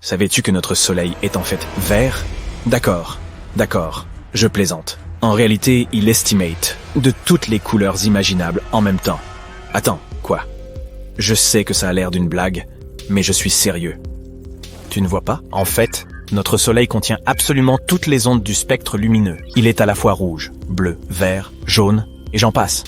Savais-tu que notre soleil est en fait vert? D'accord, je plaisante. En réalité, il estimate de toutes les couleurs imaginables en même temps. Attends, quoi? Je sais que ça a l'air d'une blague, mais je suis sérieux. Tu ne vois pas? En fait, notre soleil contient absolument toutes les ondes du spectre lumineux. Il est à la fois rouge, bleu, vert, jaune, et j'en passe.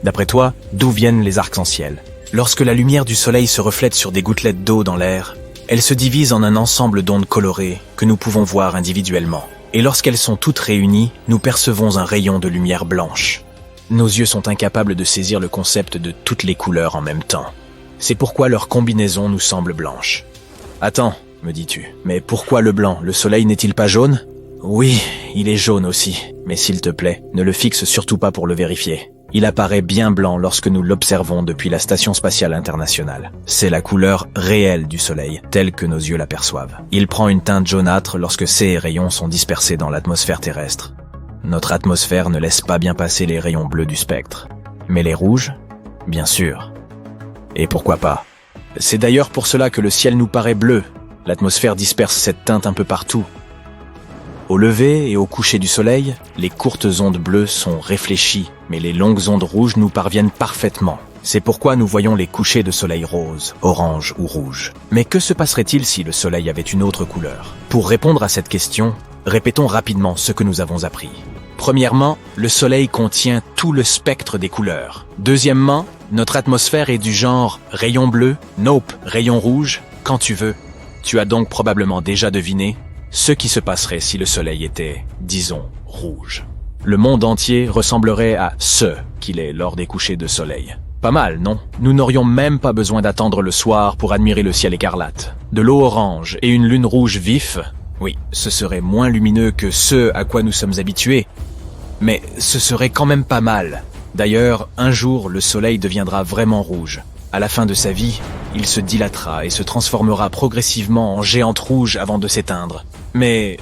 D'après toi, d'où viennent les arcs-en-ciel? Lorsque la lumière du soleil se reflète sur des gouttelettes d'eau dans l'air, elles se divisent en un ensemble d'ondes colorées que nous pouvons voir individuellement. Et lorsqu'elles sont toutes réunies, nous percevons un rayon de lumière blanche. Nos yeux sont incapables de saisir le concept de toutes les couleurs en même temps. C'est pourquoi leur combinaison nous semble blanche. Attends, me dis-tu, mais pourquoi le blanc? Le soleil n'est-il pas jaune? Oui, il est jaune aussi, mais s'il te plaît, ne le fixe surtout pas pour le vérifier. Il apparaît bien blanc lorsque nous l'observons depuis la Station spatiale internationale. C'est la couleur réelle du soleil, telle que nos yeux l'aperçoivent. Il prend une teinte jaunâtre lorsque ses rayons sont dispersés dans l'atmosphère terrestre. Notre atmosphère ne laisse pas bien passer les rayons bleus du spectre. Mais les rouges? Bien sûr. Et pourquoi pas? C'est d'ailleurs pour cela que le ciel nous paraît bleu. L'atmosphère disperse cette teinte un peu partout. Au lever et au coucher du soleil, les courtes ondes bleues sont réfléchies, mais les longues ondes rouges nous parviennent parfaitement. C'est pourquoi nous voyons les couchers de soleil rose, orange ou rouge. Mais que se passerait-il si le soleil avait une autre couleur? Pour répondre à cette question, répétons rapidement ce que nous avons appris. Premièrement, le soleil contient tout le spectre des couleurs. Deuxièmement, notre atmosphère est du genre rayon bleu, nope, rayon rouge, quand tu veux. Tu as donc probablement déjà deviné ce qui se passerait si le soleil était, disons, rouge. Le monde entier ressemblerait à ce qu'il est lors des couchers de soleil. Pas mal, non? Nous n'aurions même pas besoin d'attendre le soir pour admirer le ciel écarlate. De l'eau orange et une lune rouge vif, oui, ce serait moins lumineux que ce à quoi nous sommes habitués, mais ce serait quand même pas mal. D'ailleurs, un jour, le soleil deviendra vraiment rouge. À la fin de sa vie, il se dilatera et se transformera progressivement en géante rouge avant de s'éteindre. Mais,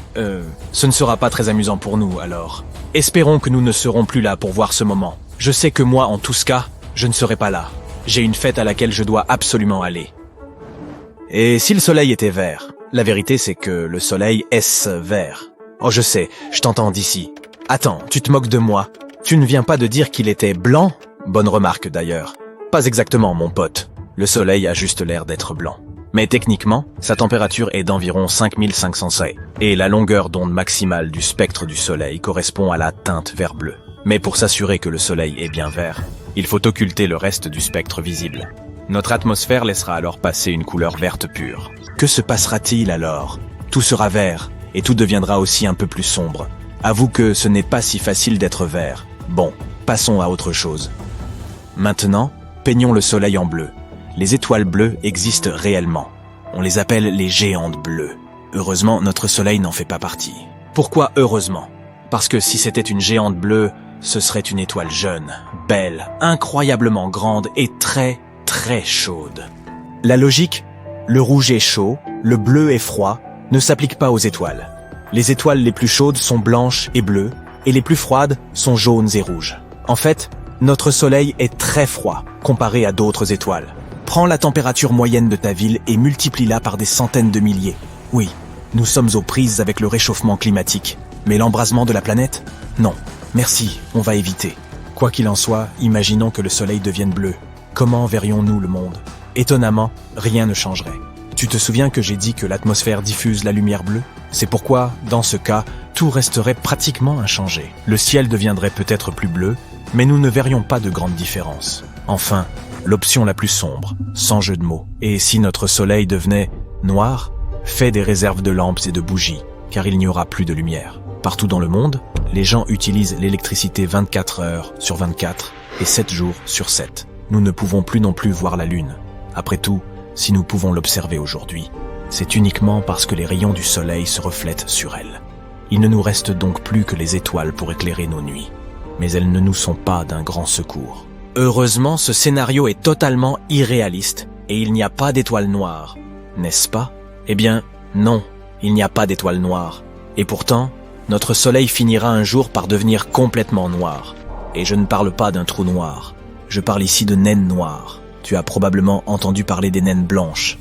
ce ne sera pas très amusant pour nous, alors. Espérons que nous ne serons plus là pour voir ce moment. Je sais que moi, en tout cas, je ne serai pas là. J'ai une fête à laquelle je dois absolument aller. Et si le soleil était vert? La vérité, c'est que le soleil est vert. Oh, je sais, je t'entends d'ici. Attends, tu te moques de moi? Tu ne viens pas de dire qu'il était blanc? Bonne remarque, d'ailleurs. Pas exactement, mon pote. Le soleil a juste l'air d'être blanc. Mais techniquement, sa température est d'environ 5500 C, et la longueur d'onde maximale du spectre du soleil correspond à la teinte vert-bleu. Mais pour s'assurer que le soleil est bien vert, il faut occulter le reste du spectre visible. Notre atmosphère laissera alors passer une couleur verte pure. Que se passera-t-il alors? Tout sera vert, et tout deviendra aussi un peu plus sombre. Avoue que ce n'est pas si facile d'être vert. Bon, passons à autre chose. Maintenant, peignons le soleil en bleu. Les étoiles bleues existent réellement. On les appelle les géantes bleues. Heureusement, notre soleil n'en fait pas partie. Pourquoi heureusement? Parce que si c'était une géante bleue, ce serait une étoile jeune, belle, incroyablement grande et très, très chaude. La logique, le rouge est chaud, le bleu est froid, ne s'applique pas aux étoiles. Les étoiles les plus chaudes sont blanches et bleues, et les plus froides sont jaunes et rouges. En fait, notre soleil est très froid comparé à d'autres étoiles. Prends la température moyenne de ta ville et multiplie-la par des centaines de milliers. Oui, nous sommes aux prises avec le réchauffement climatique. Mais l'embrasement de la planète? Non. Merci, on va éviter. Quoi qu'il en soit, imaginons que le soleil devienne bleu. Comment verrions-nous le monde? Étonnamment, rien ne changerait. Tu te souviens que j'ai dit que l'atmosphère diffuse la lumière bleue? C'est pourquoi, dans ce cas, tout resterait pratiquement inchangé. Le ciel deviendrait peut-être plus bleu, mais nous ne verrions pas de grande différence. Enfin, l'option la plus sombre, sans jeu de mots. Et si notre soleil devenait noir? Fais des réserves de lampes et de bougies, car il n'y aura plus de lumière. Partout dans le monde, les gens utilisent l'électricité 24 heures sur 24 et 7 jours sur 7. Nous ne pouvons plus non plus voir la Lune. Après tout, si nous pouvons l'observer aujourd'hui, c'est uniquement parce que les rayons du soleil se reflètent sur elle. Il ne nous reste donc plus que les étoiles pour éclairer nos nuits. Mais elles ne nous sont pas d'un grand secours. Heureusement, ce scénario est totalement irréaliste et il n'y a pas d'étoiles noires, n'est-ce pas? Eh bien, non, il n'y a pas d'étoiles noires. Et pourtant, notre soleil finira un jour par devenir complètement noir. Et je ne parle pas d'un trou noir, je parle ici de naines noires. Tu as probablement entendu parler des naines blanches,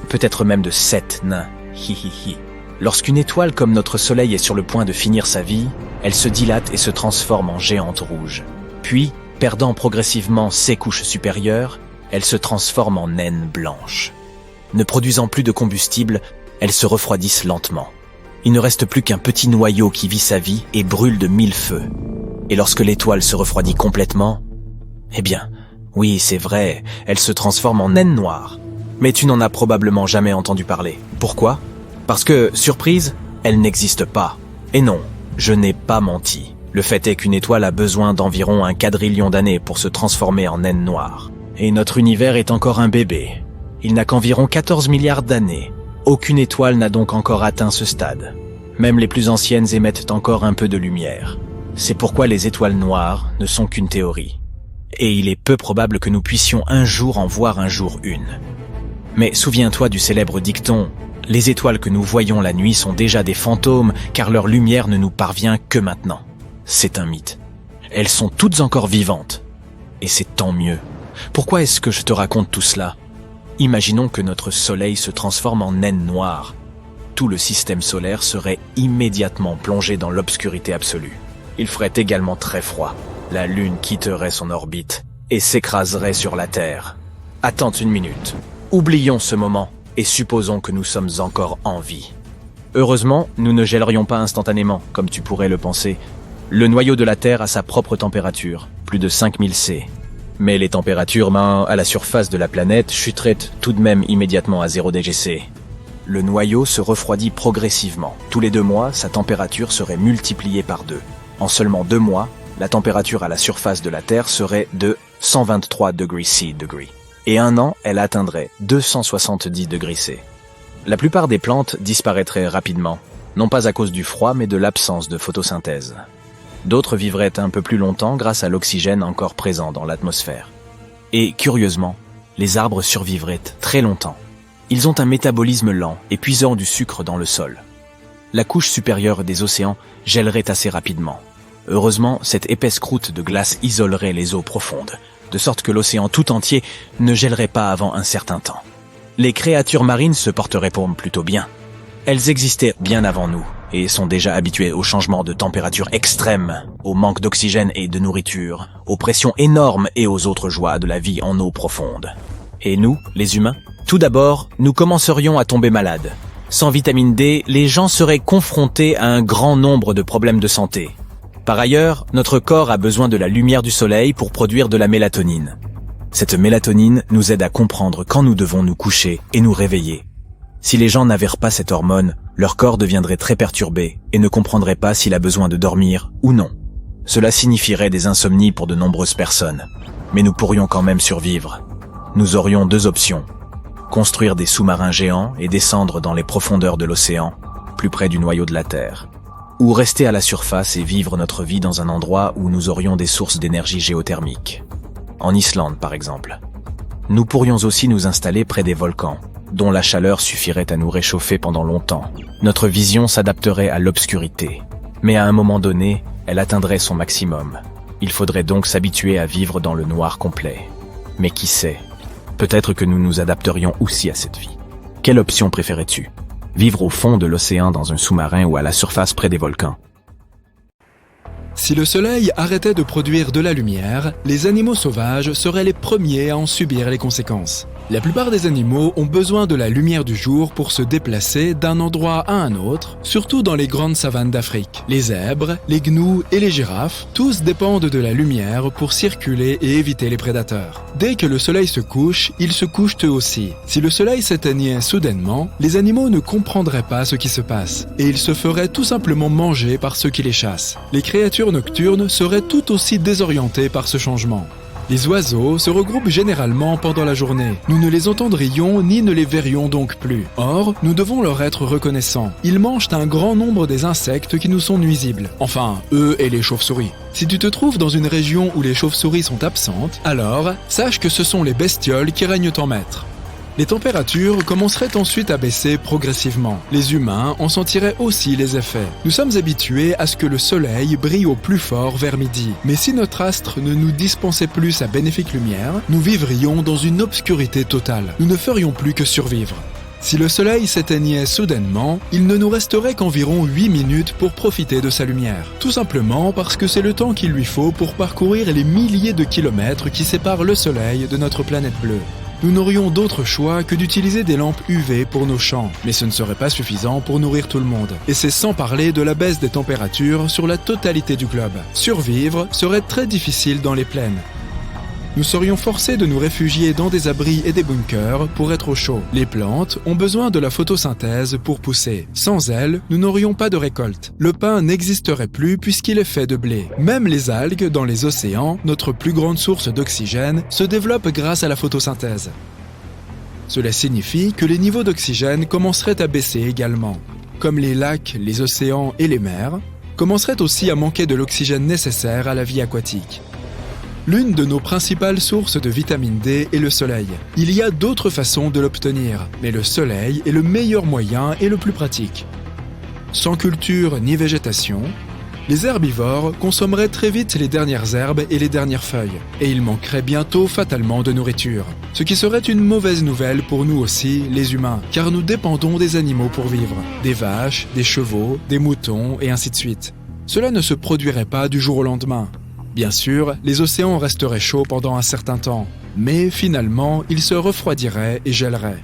peut-être même de 7 nains. Hi hi hi. Lorsqu'une étoile comme notre Soleil est sur le point de finir sa vie, elle se dilate et se transforme en géante rouge. Puis, perdant progressivement ses couches supérieures, elle se transforme en naine blanche. Ne produisant plus de combustible, elles se refroidissent lentement. Il ne reste plus qu'un petit noyau qui vit sa vie et brûle de 1000 feux. Et lorsque l'étoile se refroidit complètement, eh bien, oui, c'est vrai, elle se transforme en naine noire. Mais tu n'en as probablement jamais entendu parler. Pourquoi ? Parce que, surprise, elle n'existe pas. Et non, je n'ai pas menti. Le fait est qu'une étoile a besoin d'environ 1 quadrillion d'années pour se transformer en naine noire. Et notre univers est encore un bébé. Il n'a qu'environ 14 milliards d'années. Aucune étoile n'a donc encore atteint ce stade. Même les plus anciennes émettent encore un peu de lumière. C'est pourquoi les étoiles noires ne sont qu'une théorie. Et il est peu probable que nous puissions un jour en voir un jour une. Mais souviens-toi du célèbre dicton « Les étoiles que nous voyons la nuit sont déjà des fantômes car leur lumière ne nous parvient que maintenant ». C'est un mythe. Elles sont toutes encore vivantes. Et c'est tant mieux. Pourquoi est-ce que je te raconte tout cela ? Imaginons que notre Soleil se transforme en naine noire. Tout le système solaire serait immédiatement plongé dans l'obscurité absolue. Il ferait également très froid. La Lune quitterait son orbite et s'écraserait sur la Terre. Attends une minute. Oublions ce moment et supposons que nous sommes encore en vie. Heureusement, nous ne gèlerions pas instantanément, comme tu pourrais le penser. Le noyau de la Terre a sa propre température, plus de 5000 C. Mais les températures à la surface de la planète chuteraient tout de même immédiatement à 0 °C. Le noyau se refroidit progressivement. Tous les 2 mois, sa température serait multipliée par 2. En seulement 2 mois, la température à la surface de la Terre serait de 123 degrés C. Et 1 an, elle atteindrait 270 degrés C. La plupart des plantes disparaîtraient rapidement, non pas à cause du froid, mais de l'absence de photosynthèse. D'autres vivraient un peu plus longtemps grâce à l'oxygène encore présent dans l'atmosphère. Et curieusement, les arbres survivraient très longtemps. Ils ont un métabolisme lent et puisant du sucre dans le sol. La couche supérieure des océans gèlerait assez rapidement. Heureusement, cette épaisse croûte de glace isolerait les eaux profondes, de sorte que l'océan tout entier ne gèlerait pas avant un certain temps. Les créatures marines se porteraient plutôt bien. Elles existaient bien avant nous et sont déjà habituées aux changements de température extrêmes, au manque d'oxygène et de nourriture, aux pressions énormes et aux autres joies de la vie en eau profonde. Et nous, les humains ? Tout d'abord, nous commencerions à tomber malades. Sans vitamine D, les gens seraient confrontés à un grand nombre de problèmes de santé. Par ailleurs, notre corps a besoin de la lumière du soleil pour produire de la mélatonine. Cette mélatonine nous aide à comprendre quand nous devons nous coucher et nous réveiller. Si les gens n'avaient pas cette hormone, leur corps deviendrait très perturbé et ne comprendrait pas s'il a besoin de dormir ou non. Cela signifierait des insomnies pour de nombreuses personnes. Mais nous pourrions quand même survivre. Nous aurions 2 options. Construire des sous-marins géants et descendre dans les profondeurs de l'océan, plus près du noyau de la Terre. Ou rester à la surface et vivre notre vie dans un endroit où nous aurions des sources d'énergie géothermique. En Islande, par exemple. Nous pourrions aussi nous installer près des volcans, dont la chaleur suffirait à nous réchauffer pendant longtemps. Notre vision s'adapterait à l'obscurité. Mais à un moment donné, elle atteindrait son maximum. Il faudrait donc s'habituer à vivre dans le noir complet. Mais qui sait ? Peut-être que nous nous adapterions aussi à cette vie. Quelle option préférais-tu ? Vivre au fond de l'océan dans un sous-marin ou à la surface près des volcans ? Si le soleil arrêtait de produire de la lumière, les animaux sauvages seraient les premiers à en subir les conséquences. La plupart des animaux ont besoin de la lumière du jour pour se déplacer d'un endroit à un autre, surtout dans les grandes savanes d'Afrique. Les zèbres, les gnous et les girafes, tous dépendent de la lumière pour circuler et éviter les prédateurs. Dès que le soleil se couche, ils se couchent eux aussi. Si le soleil s'éteignait soudainement, les animaux ne comprendraient pas ce qui se passe, et ils se feraient tout simplement manger par ceux qui les chassent. Les créatures nocturnes seraient tout aussi désorientées par ce changement. Les oiseaux se regroupent généralement pendant la journée. Nous ne les entendrions ni ne les verrions donc plus. Or, nous devons leur être reconnaissants. Ils mangent un grand nombre des insectes qui nous sont nuisibles. Enfin, eux et les chauves-souris. Si tu te trouves dans une région où les chauves-souris sont absentes, alors sache que ce sont les bestioles qui règnent en maître. Les températures commenceraient ensuite à baisser progressivement. Les humains en sentiraient aussi les effets. Nous sommes habitués à ce que le soleil brille au plus fort vers midi. Mais si notre astre ne nous dispensait plus sa bénéfique lumière, nous vivrions dans une obscurité totale. Nous ne ferions plus que survivre. Si le soleil s'éteignait soudainement, il ne nous resterait qu'environ 8 minutes pour profiter de sa lumière. Tout simplement parce que c'est le temps qu'il lui faut pour parcourir les milliers de kilomètres qui séparent le soleil de notre planète bleue. Nous n'aurions d'autre choix que d'utiliser des lampes UV pour nos champs, mais ce ne serait pas suffisant pour nourrir tout le monde. Et c'est sans parler de la baisse des températures sur la totalité du globe. Survivre serait très difficile dans les plaines. Nous serions forcés de nous réfugier dans des abris et des bunkers pour être au chaud. Les plantes ont besoin de la photosynthèse pour pousser. Sans elles, nous n'aurions pas de récolte. Le pain n'existerait plus puisqu'il est fait de blé. Même les algues dans les océans, notre plus grande source d'oxygène, se développent grâce à la photosynthèse. Cela signifie que les niveaux d'oxygène commenceraient à baisser également. Comme les lacs, les océans et les mers, commenceraient aussi à manquer de l'oxygène nécessaire à la vie aquatique. L'une de nos principales sources de vitamine D est le soleil. Il y a d'autres façons de l'obtenir, mais le soleil est le meilleur moyen et le plus pratique. Sans culture ni végétation, les herbivores consommeraient très vite les dernières herbes et les dernières feuilles, et il manquerait bientôt fatalement de nourriture. Ce qui serait une mauvaise nouvelle pour nous aussi, les humains, car nous dépendons des animaux pour vivre. Des vaches, des chevaux, des moutons, et ainsi de suite. Cela ne se produirait pas du jour au lendemain. Bien sûr, les océans resteraient chauds pendant un certain temps, mais finalement, ils se refroidiraient et gèleraient.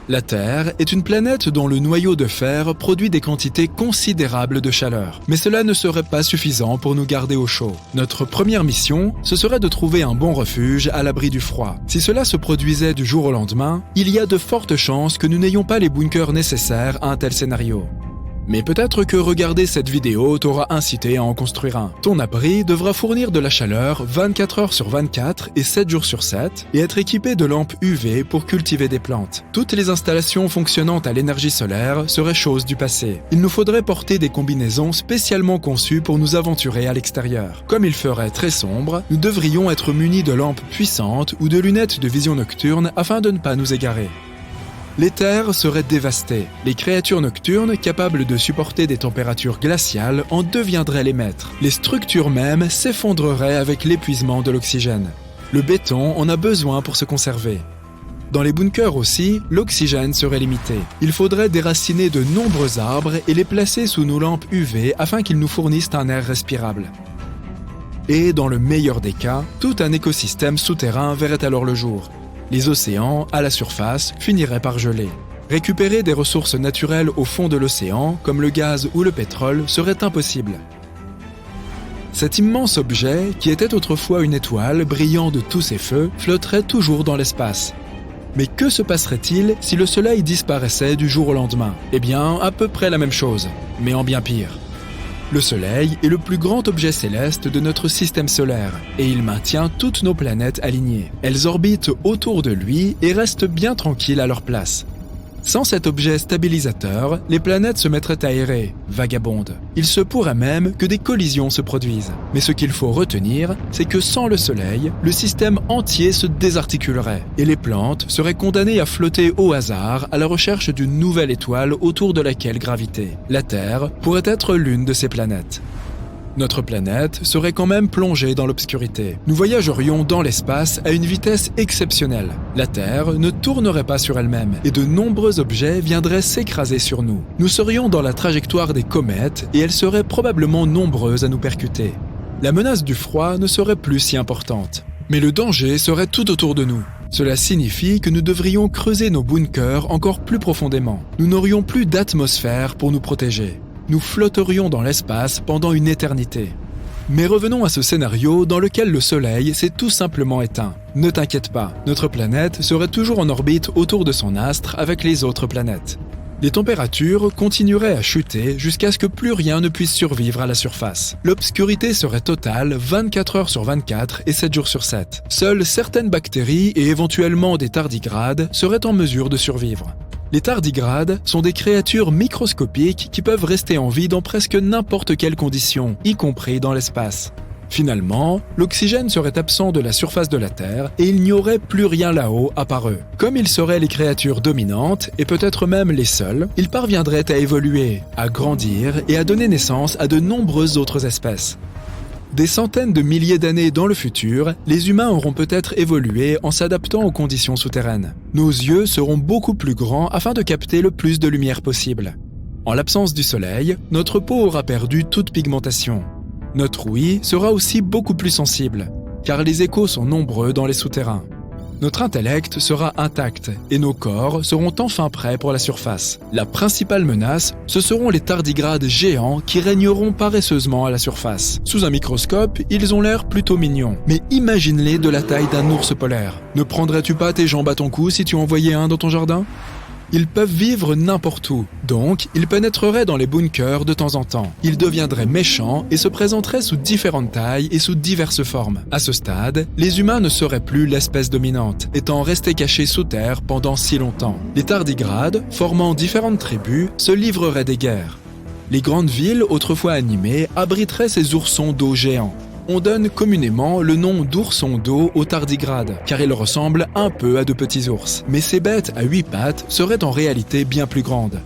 La Terre est une planète dont le noyau de fer produit des quantités considérables de chaleur. Mais cela ne serait pas suffisant pour nous garder au chaud. Notre première mission, ce serait de trouver un bon refuge à l'abri du froid. Si cela se produisait du jour au lendemain, il y a de fortes chances que nous n'ayons pas les bunkers nécessaires à un tel scénario. Mais peut-être que regarder cette vidéo t'aura incité à en construire un. Ton abri devra fournir de la chaleur 24 heures sur 24 et 7 jours sur 7 et être équipé de lampes UV pour cultiver des plantes. Toutes les installations fonctionnant à l'énergie solaire seraient choses du passé. Il nous faudrait porter des combinaisons spécialement conçues pour nous aventurer à l'extérieur. Comme il ferait très sombre, nous devrions être munis de lampes puissantes ou de lunettes de vision nocturne afin de ne pas nous égarer. Les terres seraient dévastées. Les créatures nocturnes, capables de supporter des températures glaciales, en deviendraient les maîtres. Les structures mêmes s'effondreraient avec l'épuisement de l'oxygène. Le béton en a besoin pour se conserver. Dans les bunkers aussi, l'oxygène serait limité. Il faudrait déraciner de nombreux arbres et les placer sous nos lampes UV afin qu'ils nous fournissent un air respirable. Et dans le meilleur des cas, tout un écosystème souterrain verrait alors le jour. Les océans, à la surface, finiraient par geler. Récupérer des ressources naturelles au fond de l'océan, comme le gaz ou le pétrole, serait impossible. Cet immense objet, qui était autrefois une étoile brillant de tous ses feux, flotterait toujours dans l'espace. Mais que se passerait-il si le Soleil disparaissait du jour au lendemain? Eh bien, à peu près la même chose, mais en bien pire. Le Soleil est le plus grand objet céleste de notre système solaire et il maintient toutes nos planètes alignées. Elles orbitent autour de lui et restent bien tranquilles à leur place. Sans cet objet stabilisateur, les planètes se mettraient à errer, vagabondes. Il se pourrait même que des collisions se produisent. Mais ce qu'il faut retenir, c'est que sans le Soleil, le système entier se désarticulerait et les plantes seraient condamnées à flotter au hasard à la recherche d'une nouvelle étoile autour de laquelle graviter. La Terre pourrait être l'une de ces planètes. Notre planète serait quand même plongée dans l'obscurité. Nous voyagerions dans l'espace à une vitesse exceptionnelle. La Terre ne tournerait pas sur elle-même et de nombreux objets viendraient s'écraser sur nous. Nous serions dans la trajectoire des comètes et elles seraient probablement nombreuses à nous percuter. La menace du froid ne serait plus si importante. Mais le danger serait tout autour de nous. Cela signifie que nous devrions creuser nos bunkers encore plus profondément. Nous n'aurions plus d'atmosphère pour nous protéger. Nous flotterions dans l'espace pendant une éternité. Mais revenons à ce scénario dans lequel le Soleil s'est tout simplement éteint. Ne t'inquiète pas, notre planète serait toujours en orbite autour de son astre avec les autres planètes. Les températures continueraient à chuter jusqu'à ce que plus rien ne puisse survivre à la surface. L'obscurité serait totale 24 heures sur 24 et 7 jours sur 7. Seules certaines bactéries et éventuellement des tardigrades seraient en mesure de survivre. Les tardigrades sont des créatures microscopiques qui peuvent rester en vie dans presque n'importe quelle condition, y compris dans l'espace. Finalement, l'oxygène serait absent de la surface de la Terre et il n'y aurait plus rien là-haut à part eux. Comme ils seraient les créatures dominantes, et peut-être même les seules, ils parviendraient à évoluer, à grandir et à donner naissance à de nombreuses autres espèces. Des centaines de milliers d'années dans le futur, les humains auront peut-être évolué en s'adaptant aux conditions souterraines. Nos yeux seront beaucoup plus grands afin de capter le plus de lumière possible. En l'absence du soleil, notre peau aura perdu toute pigmentation. Notre ouïe sera aussi beaucoup plus sensible, car les échos sont nombreux dans les souterrains. Notre intellect sera intact et nos corps seront enfin prêts pour la surface. La principale menace, ce seront les tardigrades géants qui régneront paresseusement à la surface. Sous un microscope, ils ont l'air plutôt mignons, mais imagine-les de la taille d'un ours polaire. Ne prendrais-tu pas tes jambes à ton cou si tu en voyais un dans ton jardin ? Ils peuvent vivre n'importe où, donc ils pénétreraient dans les bunkers de temps en temps. Ils deviendraient méchants et se présenteraient sous différentes tailles et sous diverses formes. À ce stade, les humains ne seraient plus l'espèce dominante, étant restés cachés sous terre pendant si longtemps. Les tardigrades, formant différentes tribus, se livreraient des guerres. Les grandes villes, autrefois animées, abriteraient ces oursons d'eau géants. On donne communément le nom d'ourson d'eau aux tardigrades, car ils ressemblent un peu à de petits ours. Mais ces bêtes à 8 pattes seraient en réalité bien plus grandes.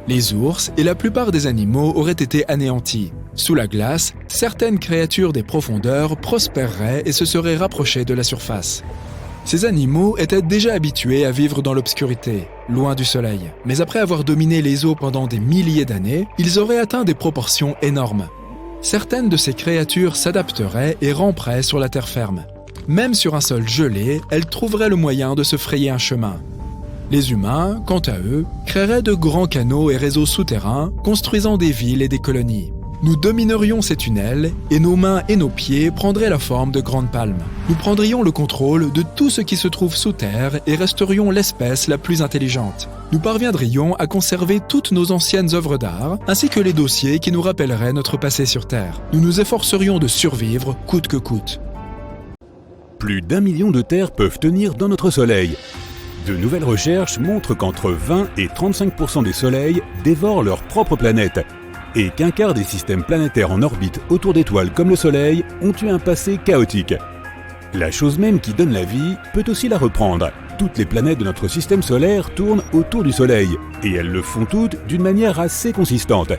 Les ours et la plupart des animaux auraient été anéantis. Sous la glace, certaines créatures des profondeurs prospéreraient et se seraient rapprochées de la surface. Ces animaux étaient déjà habitués à vivre dans l'obscurité, loin du soleil. Mais après avoir dominé les eaux pendant des milliers d'années, ils auraient atteint des proportions énormes. Certaines de ces créatures s'adapteraient et ramperaient sur la terre ferme. Même sur un sol gelé, elles trouveraient le moyen de se frayer un chemin. Les humains, quant à eux, créeraient de grands canaux et réseaux souterrains, construisant des villes et des colonies. Nous dominerions ces tunnels et nos mains et nos pieds prendraient la forme de grandes palmes. Nous prendrions le contrôle de tout ce qui se trouve sous terre et resterions l'espèce la plus intelligente. Nous parviendrions à conserver toutes nos anciennes œuvres d'art, ainsi que les dossiers qui nous rappelleraient notre passé sur Terre. Nous nous efforcerions de survivre coûte que coûte. Plus d'1 million de terres peuvent tenir dans notre Soleil. De nouvelles recherches montrent qu'entre 20 et 35% des soleils dévorent leur propre planète, et qu'un quart des systèmes planétaires en orbite autour d'étoiles comme le Soleil ont eu un passé chaotique. La chose même qui donne la vie peut aussi la reprendre. Toutes les planètes de notre système solaire tournent autour du Soleil, et elles le font toutes d'une manière assez consistante.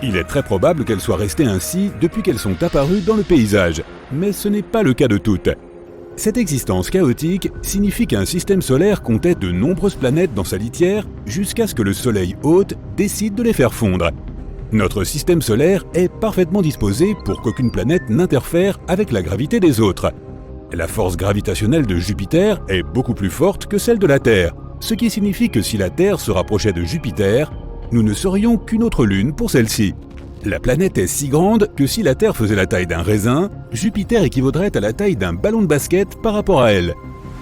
Il est très probable qu'elles soient restées ainsi depuis qu'elles sont apparues dans le paysage, mais ce n'est pas le cas de toutes. Cette existence chaotique signifie qu'un système solaire comptait de nombreuses planètes dans sa litière jusqu'à ce que le Soleil hôte décide de les faire fondre. Notre système solaire est parfaitement disposé pour qu'aucune planète n'interfère avec la gravité des autres. La force gravitationnelle de Jupiter est beaucoup plus forte que celle de la Terre, ce qui signifie que si la Terre se rapprochait de Jupiter, nous ne serions qu'une autre lune pour celle-ci. La planète est si grande que si la Terre faisait la taille d'un raisin, Jupiter équivaudrait à la taille d'un ballon de basket par rapport à elle.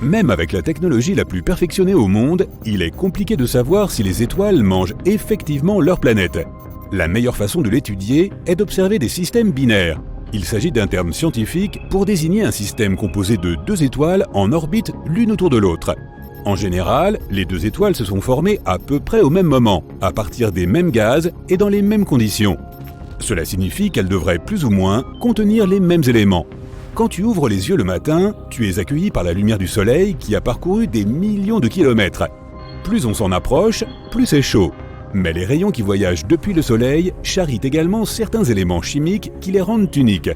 Même avec la technologie la plus perfectionnée au monde, il est compliqué de savoir si les étoiles mangent effectivement leur planète. La meilleure façon de l'étudier est d'observer des systèmes binaires. Il s'agit d'un terme scientifique pour désigner un système composé de 2 étoiles en orbite l'une autour de l'autre. En général, les 2 étoiles se sont formées à peu près au même moment, à partir des mêmes gaz et dans les mêmes conditions. Cela signifie qu'elles devraient plus ou moins contenir les mêmes éléments. Quand tu ouvres les yeux le matin, tu es accueilli par la lumière du soleil qui a parcouru des millions de kilomètres. Plus on s'en approche, plus c'est chaud. Mais les rayons qui voyagent depuis le Soleil charrient également certains éléments chimiques qui les rendent uniques.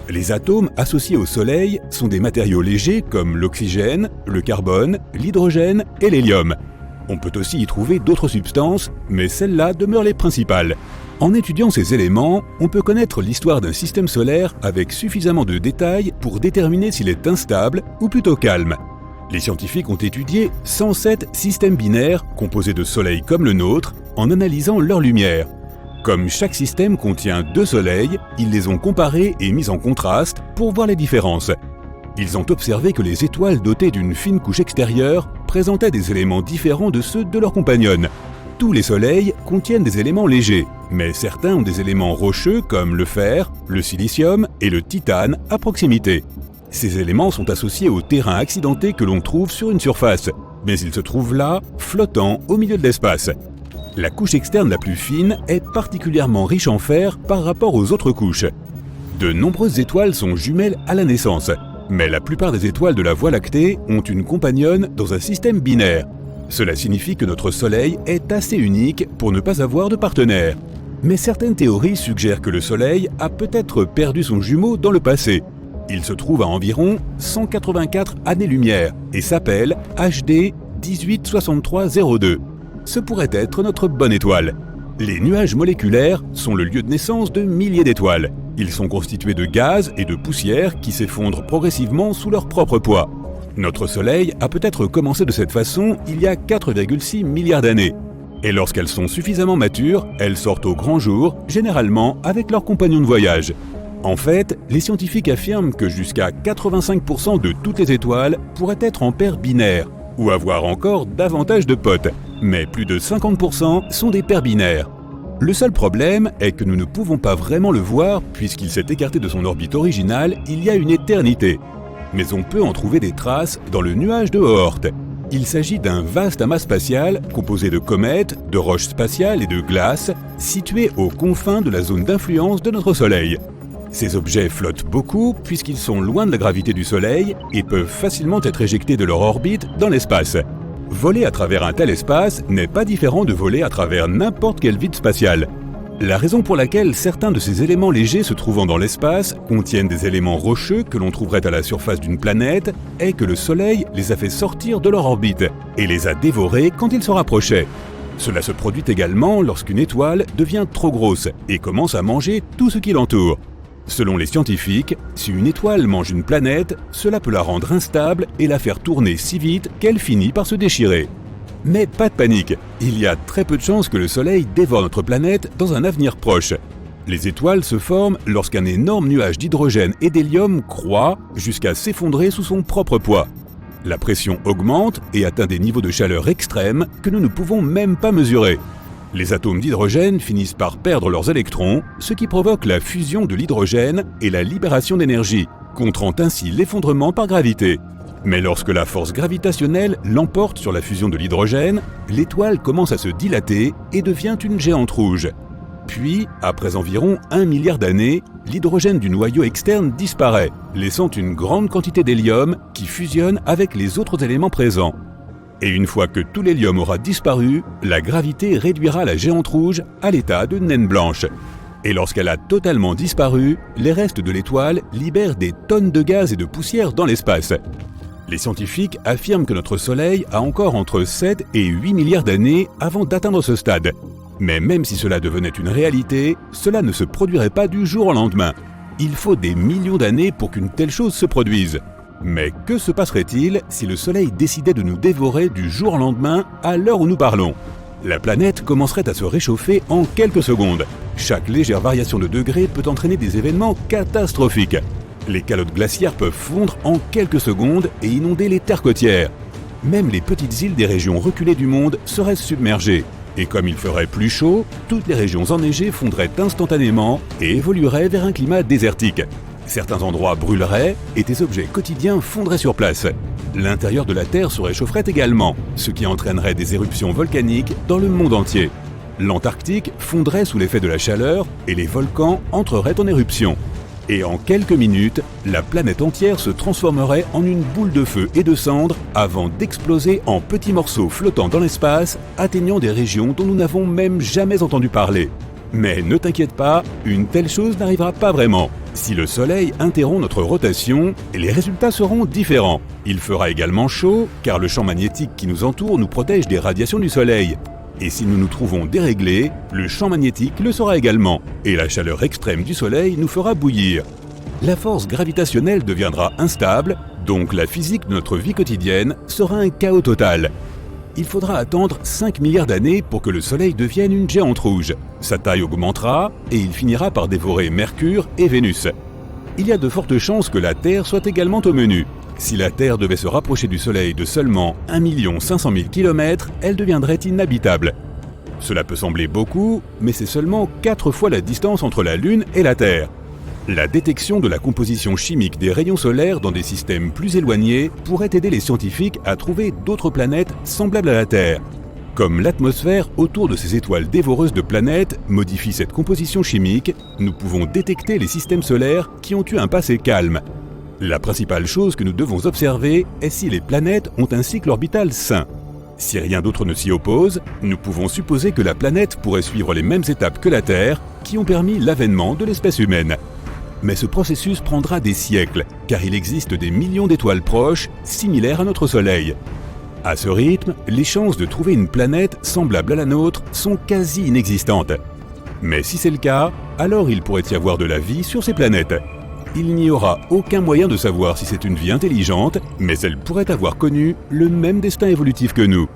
Les atomes associés au Soleil sont des matériaux légers comme l'oxygène, le carbone, l'hydrogène et l'hélium. On peut aussi y trouver d'autres substances, mais celles-là demeurent les principales. En étudiant ces éléments, on peut connaître l'histoire d'un système solaire avec suffisamment de détails pour déterminer s'il est instable ou plutôt calme. Les scientifiques ont étudié 107 systèmes binaires composés de soleils comme le nôtre en analysant leur lumière. Comme chaque système contient 2 soleils, ils les ont comparés et mis en contraste pour voir les différences. Ils ont observé que les étoiles dotées d'une fine couche extérieure présentaient des éléments différents de ceux de leurs compagnonnes. Tous les soleils contiennent des éléments légers, mais certains ont des éléments rocheux comme le fer, le silicium et le titane à proximité. Ces éléments sont associés au terrain accidenté que l'on trouve sur une surface, mais ils se trouvent là, flottant au milieu de l'espace. La couche externe la plus fine est particulièrement riche en fer par rapport aux autres couches. De nombreuses étoiles sont jumelles à la naissance, mais la plupart des étoiles de la Voie lactée ont une compagnonne dans un système binaire. Cela signifie que notre Soleil est assez unique pour ne pas avoir de partenaire. Mais certaines théories suggèrent que le Soleil a peut-être perdu son jumeau dans le passé. Il se trouve à environ 184 années-lumière et s'appelle HD 186302. Ce pourrait être notre bonne étoile. Les nuages moléculaires sont le lieu de naissance de milliers d'étoiles. Ils sont constitués de gaz et de poussière qui s'effondrent progressivement sous leur propre poids. Notre Soleil a peut-être commencé de cette façon il y a 4,6 milliards d'années. Et lorsqu'elles sont suffisamment matures, elles sortent au grand jour, généralement avec leurs compagnons de voyage. En fait, les scientifiques affirment que jusqu'à 85% de toutes les étoiles pourraient être en paires binaires, ou avoir encore davantage de potes, mais plus de 50% sont des paires binaires. Le seul problème est que nous ne pouvons pas vraiment le voir puisqu'il s'est écarté de son orbite originale il y a une éternité. Mais on peut en trouver des traces dans le nuage de Oort. Il s'agit d'un vaste amas spatial composé de comètes, de roches spatiales et de glace situés aux confins de la zone d'influence de notre Soleil. Ces objets flottent beaucoup puisqu'ils sont loin de la gravité du Soleil et peuvent facilement être éjectés de leur orbite dans l'espace. Voler à travers un tel espace n'est pas différent de voler à travers n'importe quel vide spatial. La raison pour laquelle certains de ces éléments légers se trouvant dans l'espace contiennent des éléments rocheux que l'on trouverait à la surface d'une planète est que le Soleil les a fait sortir de leur orbite et les a dévorés quand ils se rapprochaient. Cela se produit également lorsqu'une étoile devient trop grosse et commence à manger tout ce qui l'entoure. Selon les scientifiques, si une étoile mange une planète, cela peut la rendre instable et la faire tourner si vite qu'elle finit par se déchirer. Mais pas de panique, il y a très peu de chances que le Soleil dévore notre planète dans un avenir proche. Les étoiles se forment lorsqu'un énorme nuage d'hydrogène et d'hélium croît jusqu'à s'effondrer sous son propre poids. La pression augmente et atteint des niveaux de chaleur extrêmes que nous ne pouvons même pas mesurer. Les atomes d'hydrogène finissent par perdre leurs électrons, ce qui provoque la fusion de l'hydrogène et la libération d'énergie, contrant ainsi l'effondrement par gravité. Mais lorsque la force gravitationnelle l'emporte sur la fusion de l'hydrogène, l'étoile commence à se dilater et devient une géante rouge. Puis, après environ 1 milliard d'années, l'hydrogène du noyau externe disparaît, laissant une grande quantité d'hélium qui fusionne avec les autres éléments présents. Et une fois que tout l'hélium aura disparu, la gravité réduira la géante rouge à l'état de naine blanche. Et lorsqu'elle a totalement disparu, les restes de l'étoile libèrent des tonnes de gaz et de poussière dans l'espace. Les scientifiques affirment que notre Soleil a encore entre 7 et 8 milliards d'années avant d'atteindre ce stade. Mais même si cela devenait une réalité, cela ne se produirait pas du jour au lendemain. Il faut des millions d'années pour qu'une telle chose se produise. Mais que se passerait-il si le Soleil décidait de nous dévorer du jour au lendemain à l'heure où nous parlons ? La planète commencerait à se réchauffer en quelques secondes. Chaque légère variation de degré peut entraîner des événements catastrophiques. Les calottes glaciaires peuvent fondre en quelques secondes et inonder les terres côtières. Même les petites îles des régions reculées du monde seraient submergées. Et comme il ferait plus chaud, toutes les régions enneigées fondraient instantanément et évolueraient vers un climat désertique. Certains endroits brûleraient et des objets quotidiens fondraient sur place. L'intérieur de la Terre se réchaufferait également, ce qui entraînerait des éruptions volcaniques dans le monde entier. L'Antarctique fondrait sous l'effet de la chaleur et les volcans entreraient en éruption. Et en quelques minutes, la planète entière se transformerait en une boule de feu et de cendres avant d'exploser en petits morceaux flottant dans l'espace, atteignant des régions dont nous n'avons même jamais entendu parler. Mais ne t'inquiète pas, une telle chose n'arrivera pas vraiment. Si le Soleil interrompt notre rotation, les résultats seront différents. Il fera également chaud, car le champ magnétique qui nous entoure nous protège des radiations du Soleil. Et si nous nous trouvons déréglés, le champ magnétique le sera également, et la chaleur extrême du Soleil nous fera bouillir. La force gravitationnelle deviendra instable, donc la physique de notre vie quotidienne sera un chaos total. Il faudra attendre 5 milliards d'années pour que le Soleil devienne une géante rouge. Sa taille augmentera et il finira par dévorer Mercure et Vénus. Il y a de fortes chances que la Terre soit également au menu. Si la Terre devait se rapprocher du Soleil de seulement 1 500 000 km, elle deviendrait inhabitable. Cela peut sembler beaucoup, mais c'est seulement 4 fois la distance entre la Lune et la Terre. La détection de la composition chimique des rayons solaires dans des systèmes plus éloignés pourrait aider les scientifiques à trouver d'autres planètes semblables à la Terre. Comme l'atmosphère autour de ces étoiles dévoreuses de planètes modifie cette composition chimique, nous pouvons détecter les systèmes solaires qui ont eu un passé calme. La principale chose que nous devons observer est si les planètes ont un cycle orbital sain. Si rien d'autre ne s'y oppose, nous pouvons supposer que la planète pourrait suivre les mêmes étapes que la Terre qui ont permis l'avènement de l'espèce humaine. Mais ce processus prendra des siècles, car il existe des millions d'étoiles proches, similaires à notre Soleil. À ce rythme, les chances de trouver une planète semblable à la nôtre sont quasi inexistantes. Mais si c'est le cas, alors il pourrait y avoir de la vie sur ces planètes. Il n'y aura aucun moyen de savoir si c'est une vie intelligente, mais elle pourrait avoir connu le même destin évolutif que nous.